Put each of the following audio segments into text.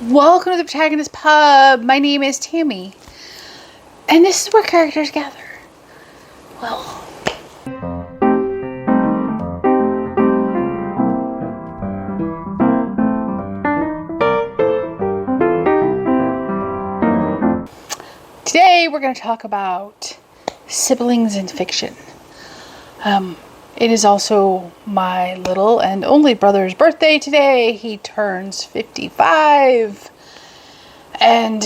Welcome to the Protagonist Pub. My name is Tammy. And this is where characters gather. Well, today we're going to talk about siblings in fiction. It is also my little and only brother's birthday today. He turns 55. And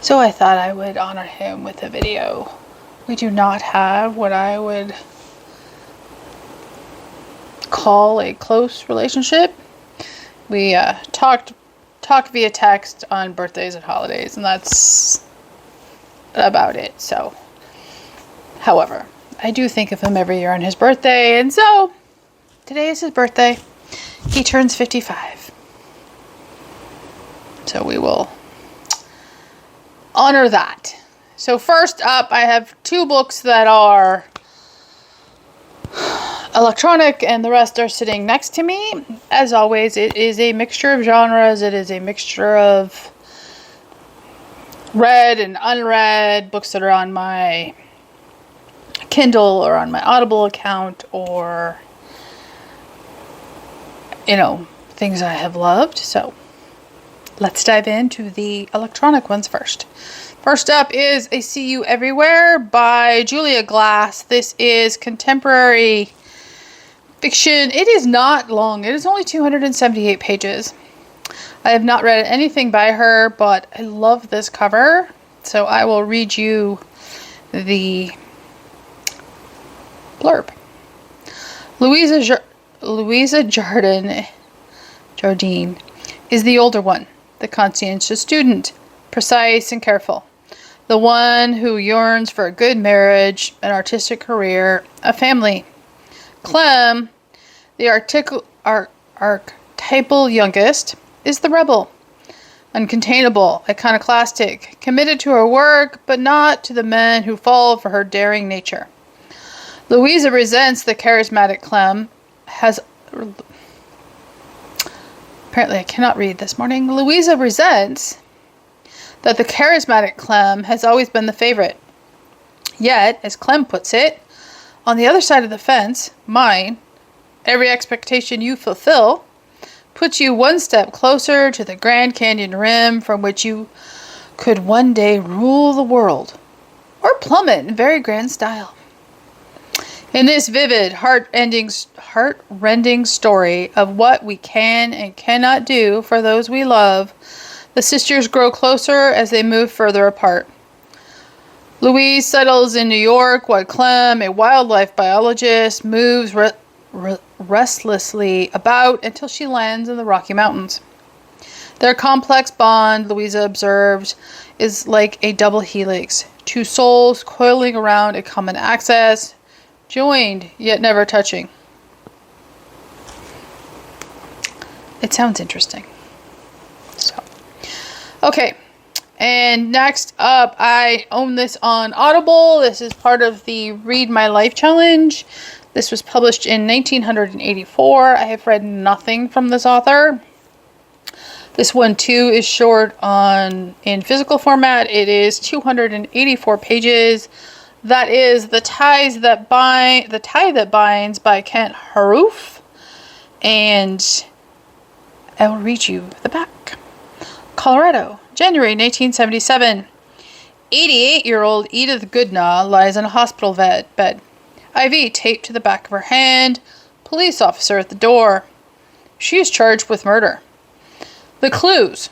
so I thought I would honor him with a video. We do not have what I would call a close relationship. We talk via text on birthdays and holidays, and that's about it. So, however, I do think of him every year on his birthday, and so today is his birthday. He turns 55. So we will honor that. So first up, I have two books that are electronic and the rest are sitting next to me. As always, it is a mixture of genres. It is a mixture of read and unread books that are on my Kindle or on my Audible account, or things I have loved. So let's dive into the electronic ones first. First up is I See You Everywhere by Julia Glass. This is contemporary fiction. It is not long. It is only 278 pages. I have not read anything by her, but I love this cover. So I will read you the blurb. Louisa Jardine is the older one, the conscientious student, precise and careful, the one who yearns for a good marriage, an artistic career, a family. Clem, the archetypal youngest, is the rebel, uncontainable, iconoclastic, committed to her work, but not to the men who fall for her daring nature. Louisa resents the charismatic Clem Apparently I cannot read this morning. Louisa resents that the charismatic Clem has always been the favorite. Yet, as Clem puts it, on the other side of the fence, mine, every expectation you fulfill, puts you one step closer to the Grand Canyon rim from which you could one day rule the world, or plummet in very grand style. In this vivid, heart-rending story of what we can and cannot do for those we love, the sisters grow closer as they move further apart. Louise settles in New York while Clem, a wildlife biologist, moves restlessly about until she lands in the Rocky Mountains. Their complex bond, Louisa observes, is like a double helix, two souls coiling around a common axis, joined yet never touching. It sounds interesting. Okay, and next up, I own this on Audible. This is part of the Read My Life Challenge. This was published in 1984. I have read nothing from this author. This one too is short in physical format. It is 284 pages. That is The Tie That Binds by Kent Haruf. And I will read you the back. Colorado, January 1977. 88-year-old Edith Goodnaw lies in a hospital bed. IV taped to the back of her hand. Police officer at the door. She is charged with murder. The clues: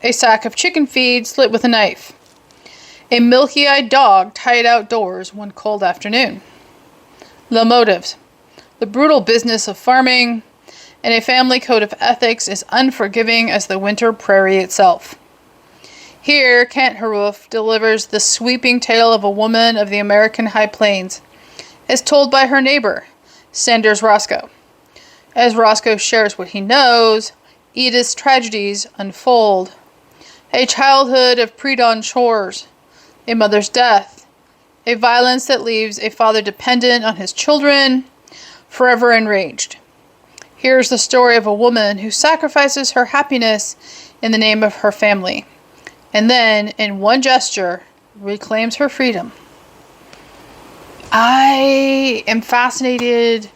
a sack of chicken feed slit with a knife. A milky-eyed dog tied outdoors one cold afternoon. The motives: the brutal business of farming, and a family code of ethics as unforgiving as the winter prairie itself. Here, Kent Haruf delivers the sweeping tale of a woman of the American High Plains, as told by her neighbor, Sanders Roscoe. As Roscoe shares what he knows, Edith's tragedies unfold. A childhood of pre-dawn chores, a mother's death, a violence that leaves a father dependent on his children, forever enraged. Here's the story of a woman who sacrifices her happiness in the name of her family, and then, in one gesture, reclaims her freedom. I am fascinated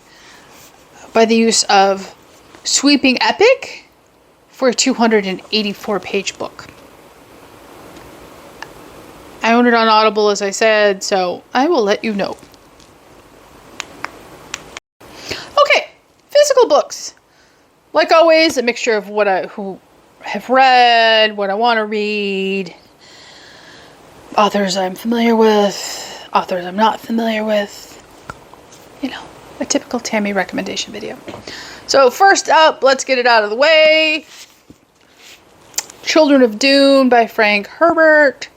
by the use of sweeping epic for a 284-page book. I own it on Audible, as I said, so I will let you know. Okay, physical books. Like always, a mixture of who have read, what I want to read, authors I'm familiar with, authors I'm not familiar with. You know, a typical Tammy recommendation video. So first up, let's get it out of the way. Children of Dune by Frank Herbert.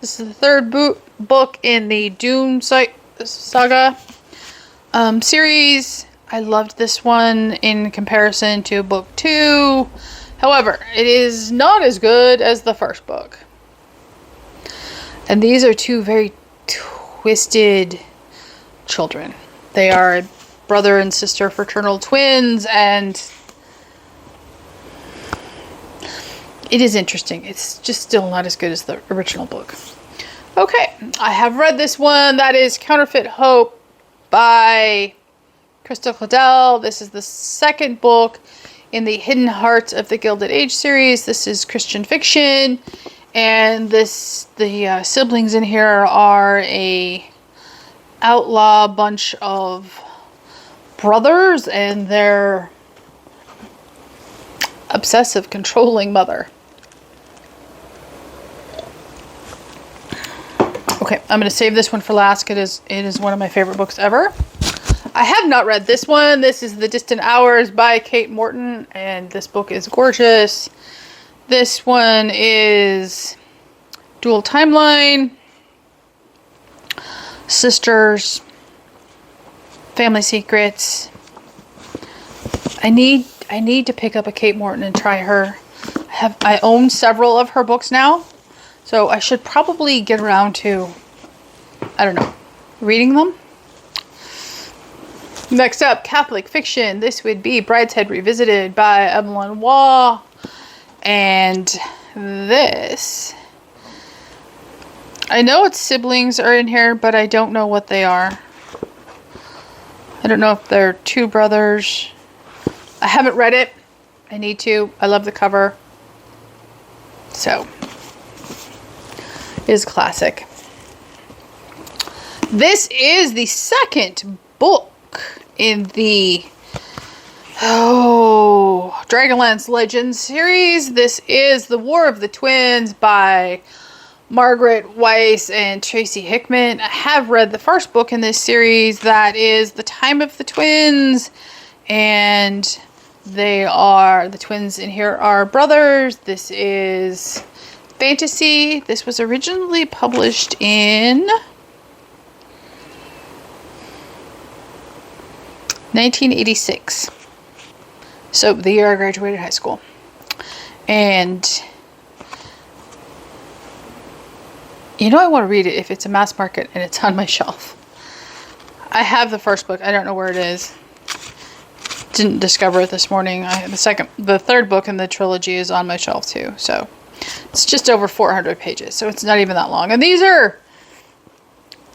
This is the third book in the Dune saga series. I loved this one in comparison to book 2. However, it is not as good as the first book. And these are two very twisted children. They are brother and sister fraternal twins, and it is interesting. It's just still not as good as the original book. Okay, I have read this one. That is Counterfeit Hope by Crystal Cladell. This is the second book in the Hidden Hearts of the Gilded Age series. This is Christian fiction, and the siblings in here are a outlaw bunch of brothers and their obsessive, controlling mother. Okay, I'm going to save this one for last. It is one of my favorite books ever. I have not read this one. This is The Distant Hours by Kate Morton, and this book is gorgeous. This one is dual timeline, sisters, family secrets. I need to pick up a Kate Morton and try her. I own several of her books now, so I should probably get around to, I don't know, reading them. Next up, Catholic fiction. This would be Brideshead Revisited by Evelyn Waugh. And this, I know its siblings are in here, but I don't know what they are. I don't know if they're two brothers. I haven't read it. I need to. I love the cover. So, it is classic. This is the second book in the Dragonlance Legends series. This is The War of the Twins by Margaret Weiss and Tracy Hickman. I have read the first book in this series. That is The Time of the Twins, and the twins in here are brothers. This is fantasy. This was originally published in 1986. So the year I graduated high school. And you know, I want to read it if it's a mass market and it's on my shelf. I have the first book. I don't know where it is. Didn't discover it this morning. The third book in the trilogy is on my shelf too. So it's just over 400 pages. So it's not even that long. And these are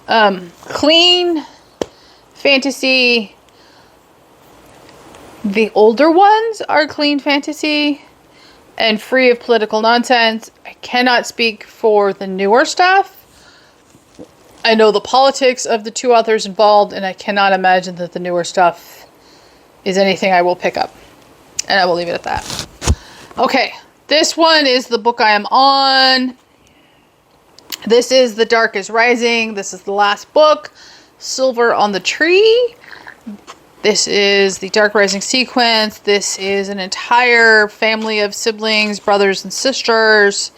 clean fantasy. The older ones are clean fantasy and free of political nonsense. I cannot speak for the newer stuff. I know the politics of the two authors involved, and I cannot imagine that the newer stuff is anything I will pick up. And I will leave it at that. Okay, this one is the book I am on. This is The Dark is Rising. This is the last book, Silver on the Tree. This is the Dark Rising sequence. This is an entire family of siblings, brothers and sisters.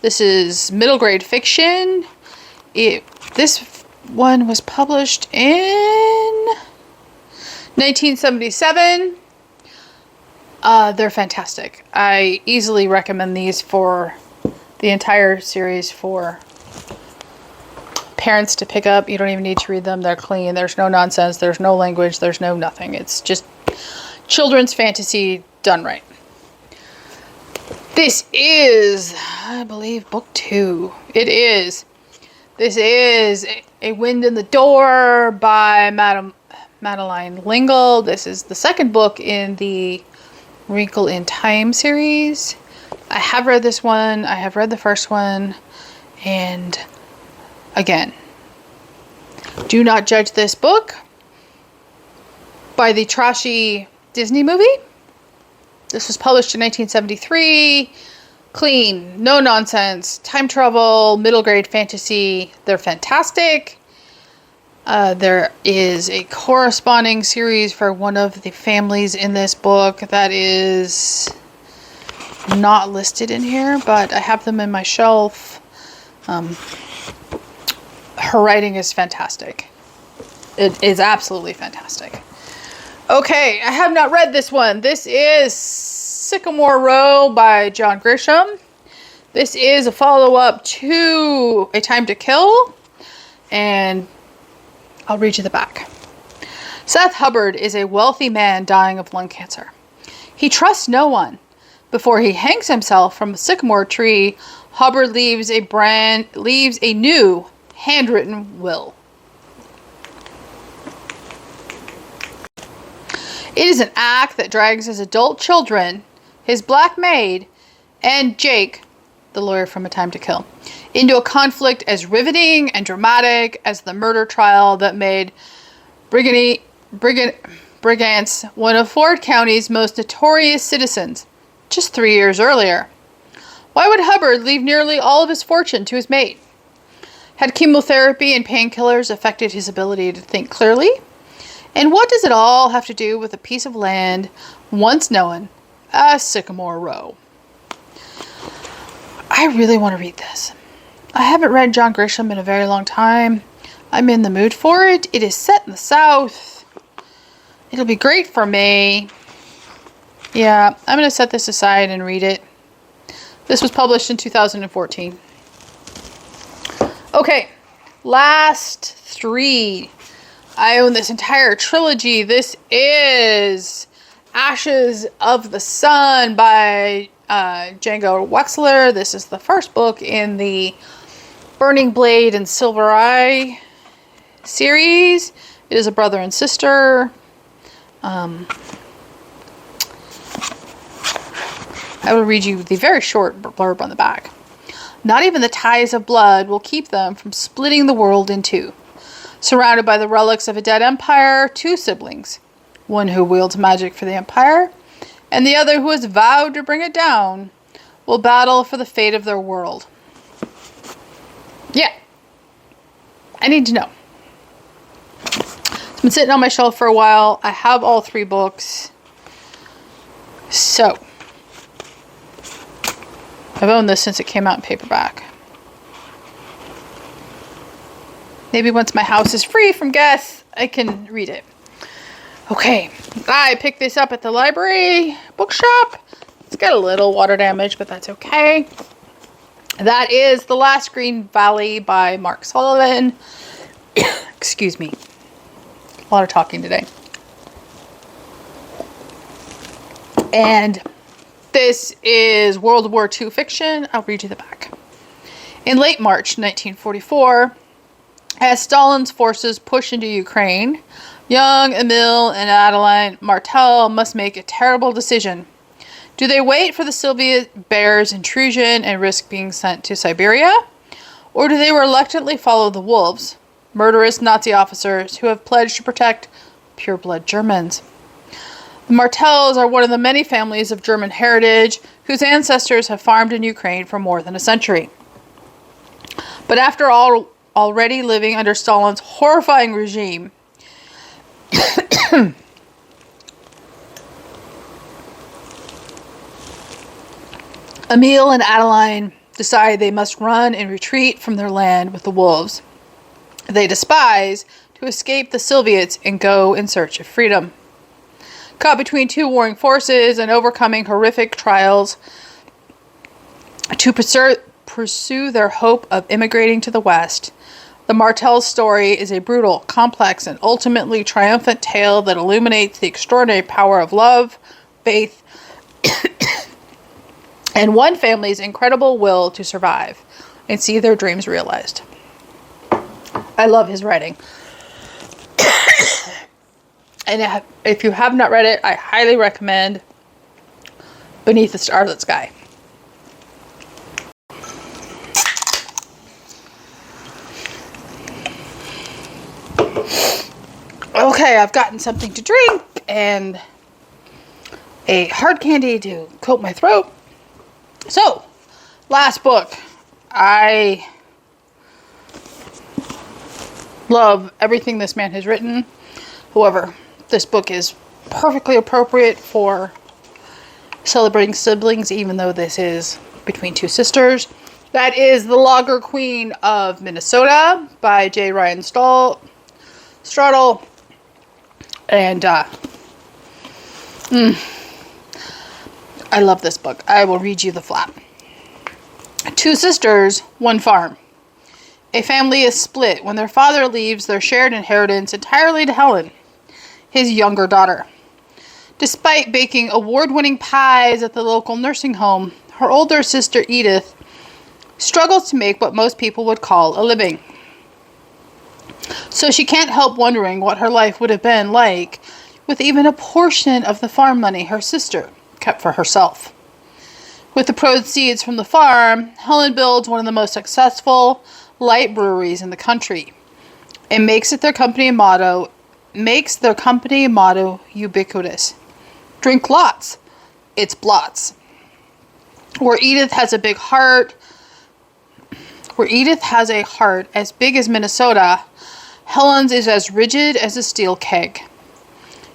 This is middle grade fiction. This one was published in 1977. They're fantastic. I easily recommend these for the entire series for parents to pick up. You don't even need to read them. They're clean. There's no nonsense. There's no language. There's no nothing. It's just children's fantasy done right. This is, I believe, book 2. It is. This is A Wind in the Door by Madeline L'Engle. This is the second book in the Wrinkle in Time series. I have read this one. I have read the first one. And again, do not judge this book by the trashy Disney movie. This was published in 1973. Clean, no nonsense, time travel, middle grade fantasy. They're fantastic. There is a corresponding series for one of the families in this book that is not listed in here, but I have them in my shelf. Her writing is fantastic. It is absolutely fantastic. Okay, I have not read this one. This is Sycamore Row by John Grisham. This is a follow-up to A Time to Kill, and I'll read you the back. Seth Hubbard is a wealthy man dying of lung cancer. He trusts no one. Before he hangs himself from a sycamore tree, Hubbard leaves a new handwritten will. It is an act that drags his adult children, his black maid, and Jake, the lawyer from A Time to Kill, into a conflict as riveting and dramatic as the murder trial that made Brigance one of Ford County's most notorious citizens just 3 years earlier. Why would Hubbard leave nearly all of his fortune to his maid? Had chemotherapy and painkillers affected his ability to think clearly? And what does it all have to do with a piece of land once known as Sycamore Row? I really want to read this. I haven't read John Grisham in a very long time. I'm in the mood for it. It is set in the South. It'll be great for me. Yeah, I'm going to set this aside and read it. This was published in 2014. Okay, last 3. I own this entire trilogy. This is Ashes of the Sun by Django Wexler. This is the first book in the Burning Blade and Silver Eye series. It is a brother and sister. I will read you the very short blurb on the back. Not even the ties of blood will keep them from splitting the world in two. Surrounded by the relics of a dead empire, 2 siblings, one who wields magic for the empire, and the other who has vowed to bring it down, will battle for the fate of their world. Yeah. I need to know. It's been sitting on my shelf for a while. I have all 3 books. So, I've owned this since it came out in paperback. Maybe once my house is free from guests, I can read it. Okay, I picked this up at the library bookshop. It's got a little water damage, but that's okay. That is The Last Green Valley by Mark Sullivan. Excuse me. A lot of talking today. And this is World War II fiction. I'll read you the back. In late March 1944, as Stalin's forces push into Ukraine, young Emil and Adeline Martel must make a terrible decision. Do they wait for the Soviet Bear's intrusion and risk being sent to Siberia? Or do they reluctantly follow the wolves, murderous Nazi officers who have pledged to protect pure-blood Germans? The Martels are one of the many families of German heritage whose ancestors have farmed in Ukraine for more than a century. But after all, already living under Stalin's horrifying regime, Emil and Adeline decide they must run and retreat from their land with the wolves they despise to escape the Soviets and go in search of freedom. Caught between 2 warring forces and overcoming horrific trials to pursue their hope of immigrating to the West, The Martell's story is a brutal, complex, and ultimately triumphant tale that illuminates the extraordinary power of love, faith, and one family's incredible will to survive and see their dreams realized. I love his writing. And if you have not read it, I highly recommend Beneath the Starlit Sky. Okay, I've gotten something to drink and a hard candy to coat my throat. So, last book. I love everything this man has written. However, this book is perfectly appropriate for celebrating siblings, even though this is between two sisters. That is The Lager Queen of Minnesota by J. Ryan Stradle. And I love this book. I will read you the flap. Two sisters, one farm. A family is split when their father leaves their shared inheritance entirely to Helen, his younger daughter. Despite baking award-winning pies at the local nursing home, her older sister Edith struggles to make what most people would call a living. So she can't help wondering what her life would have been like with even a portion of the farm money her sister kept for herself. With the proceeds from the farm, Helen builds one of the most successful light breweries in the country and makes their company motto ubiquitous. Drink lots. It's blots. Where Edith has a heart as big as Minnesota, Helen's is as rigid as a steel keg.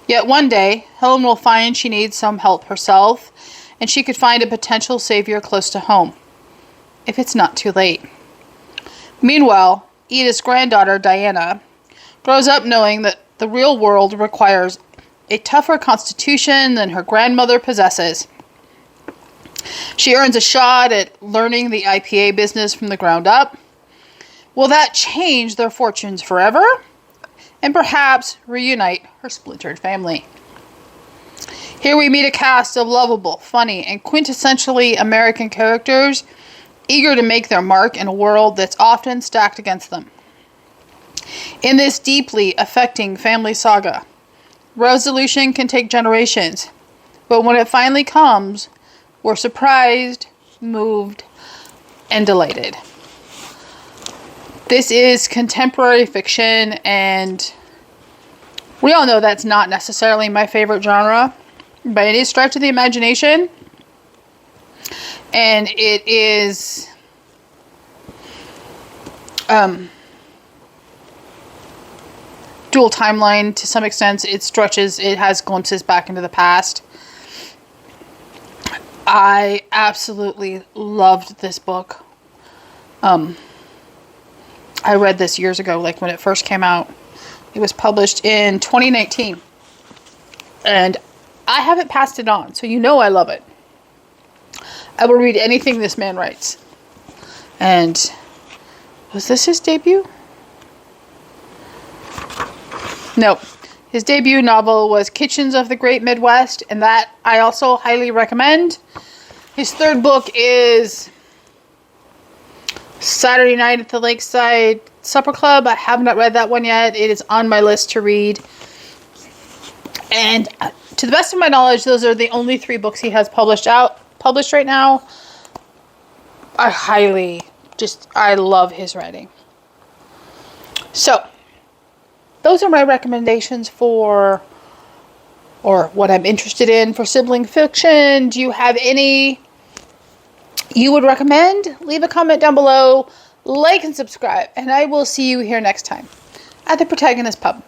Yet one day, Helen will find she needs some help herself, and she could find a potential savior close to home, if it's not too late. Meanwhile, Edith's granddaughter, Diana, grows up knowing that the real world requires a tougher constitution than her grandmother possesses. She earns a shot at learning the IPA business from the ground up. Will that change their fortunes forever? And perhaps reunite her splintered family. Here we meet a cast of lovable, funny, and quintessentially American characters eager to make their mark in a world that's often stacked against them. In this deeply affecting family saga, resolution can take generations, but when it finally comes, we're surprised, moved, and delighted. This is contemporary fiction, and we all know that's not necessarily my favorite genre by any stretch of the imagination. And it is dual timeline to some extent. It has glimpses back into the past. I absolutely loved this book. I read this years ago, like when it first came out. It was published in 2019. And I haven't passed it on, so you know I love it. I will read anything this man writes. And was this his debut? No. His debut novel was Kitchens of the Great Midwest, and that I also highly recommend. His third book is Saturday Night at the Lakeside Supper Club. I have not read that one yet. It is on my list to read. And to the best of my knowledge, those are the only 3 books he has published right now. I love his writing. So, those are my recommendations or what I'm interested in for sibling fiction. Do you have any you would recommend? Leave a comment down below, like and subscribe, and I will see you here next time at the Protagonist Pub.